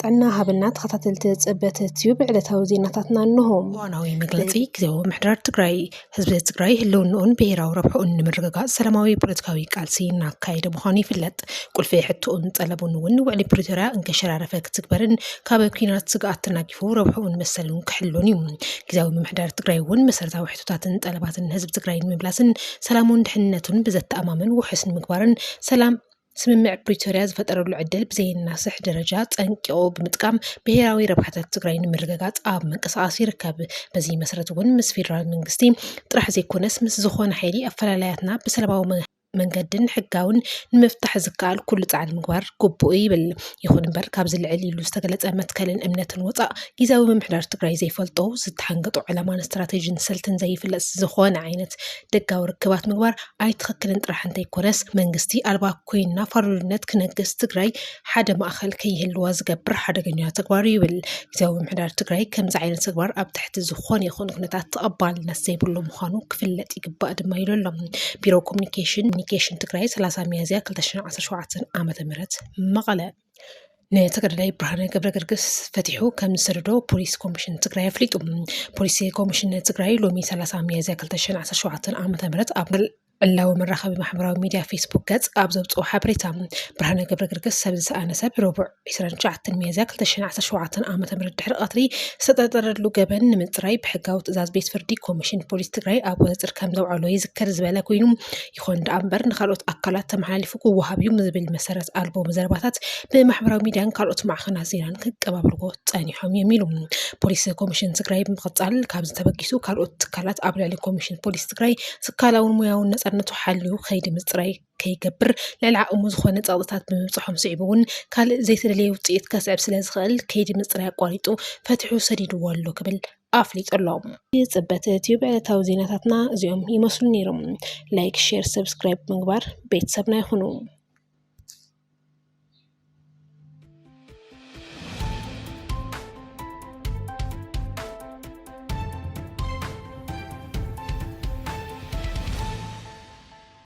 طعنا هبنات خططلت صبت تيوب علتاو زيناتنا انهم وانا مغلطي كزو محدار تግራይ ህዝቢ ትግራይ ህልውንኡን ብሄራዊ ረብሕኡን ንምርግጋጽ ሰላማዊ ፖለቲካዊ ቃልሲ እናካየደ ምዃኑ ይፍለጥ ቁልፊ ሕቶኡን ጠለቡን እውን ውዕሊ ፕሪቶሪያ እንከሸራረፈ ክትግበርን ካብ ኩናት ስጋኣት ተናጊፉ ረብሕኡን መሰሉን ክሕሉን እዩ ግዜያዊ ምምሕዳር ትግራይ እውን መሰረታዊ ሕቶታትን ጠለባትን ህዝቢ ትግራይ ንምምላስን ሰላሙን ድሕንነቱን ብዘተኣማምን ውሕስን ምግባርን ሰላም ስምምዕ ፕሪቶሪያ ዝፈጠረሉ ዕድል ብዘይናስሕ ደረጃ ጠንቂቑ ብምጥቃም ብሄራዊ ረብሓታት ትግራይ ንምርግጋጽ ኣብ መንቀሳቐሲ ይርከብ በዚ መሰረት እውን ምስ ፌደራል መንግስቲ ጥራሕ ዘይኮነስ ምስ ዝኾነ ሓይሊ ኣፈላላያትና ብሰላማዊ መንገድን ሕጋውን ንምፍታሕ ዝከኣል ኩሉ ጻዕሪ ምግባር ግቡእ ይብል ይኹን እምበር ካብ ዝልዕል ኢሉ ዝተገለጸ መትከልን እምነትን ወፃእ ግዜያዊ ምምሕዳር ትግራይ ዘይፈልጦ ዝተሓንገጡ ዕላማን ስትራቴጂን ስልትን ዘይፍለጥ ዝኾነ ዓይነት ደጋዊ ርክባት ምግባር ኣይትኽክልን ጥራሕ እንተይኮነስ መንግስቲ ኣልባ ኮይንና ፋሩልነት ክነግስ ትግራይ ሓደ ማእኸል ከይህልዋ ዝገብር ሓደገኛ ተግባር ይብል ግዜያዊ ምምሕዳር ትግራይ ከምዚ ዓይነት ተግባር ኣብ ትሕቲ ዝኾነ ይኹን ኩነታት ተቐባልነት ዘይብሉ ምዃኑ ክፍለጥ ይግባእ ድማ ኢሎም ቢሮ ኮሙኒኬሽን ትግራይ 30 ሚያዝያ 2017 ዓመተ ምህረት መቐለ ነተገዳዳይ ብርሃነ ገብረገርግስ ፈቲሑ ከም ዝሰደዶ ፖሊስ ኮሚሽን ትግራይ ኣፍሊጡ ፖሊስ ኮሚሽን ትግራይ ሎሚ 30 ሚያዝያ 2017 ዓመተ ምህረት ኣብ ዕላዊ መራኸቢ ማሕበራዊ ሚድያ ፌስቡክ ገጽ ኣብ ዘብጽሑ ሓበሬታ ብርሃነ ገብረገርግስ ሰብ ዝሰኣነሰ ብረቡዕ 29 ሚያዝያ 2017 ዓመተ ምህረት ድሕሪ ቀትሪ ዝተጠረጠረሉ ገበን ንምጽራይ ብሕጋዊ ትእዛዝ ቤት ፍርዲ ኮሚሽን ፖሊስ ትግራይ ኣብ ቁፅጥር ከም ዘውዓሎ ይዝከር ዝበለ ኮይኑ ይኹን እምበር ንኻልኦት ኣካላት ተመሓላሊፉ ክወሃብ እዩ ዝብል መሰረት ኣልቦ መዘረባታት ብማሕበራዊ ሚድያን ካልኦት ማዕኸናት ዜናን ክቀባበልዎ ጸኒሖም እዮም ኢሉ ፖሊስ ኮሚሽን ትግራይ ብምቕጻል ካብ ዝተበጊሱ ካልኦት ትካላት ኣብ ልዕሊ ኮሚሽን ፖሊስ ትግራይ ትካላውን ሙያውን ነፃነቱ ሓልዩ ከይዲ ምጽራይ ከይገብር ልዕሊ ዓቕሙ ዝኾነ ጸቕጥታት ብምብጽሖም ስዒቡ እውን ካልእ ዘይተደለየ ውፅኢት ከስዕብ ስለ ዝኽእል ከይዲ ምጽራይ ኣቋሪጡ ፈቲሑ ሰዲድዎ ኣሎ ክብል ኣፍሊጦሎም ጽበት ዩቲዩብ ዕለታዊ ዜናታትና እዚኦም ይመስሉ ነይሮም ላይክ ሼር ሰብስክራይብ ምግባር ቤተሰብና ይኹኑ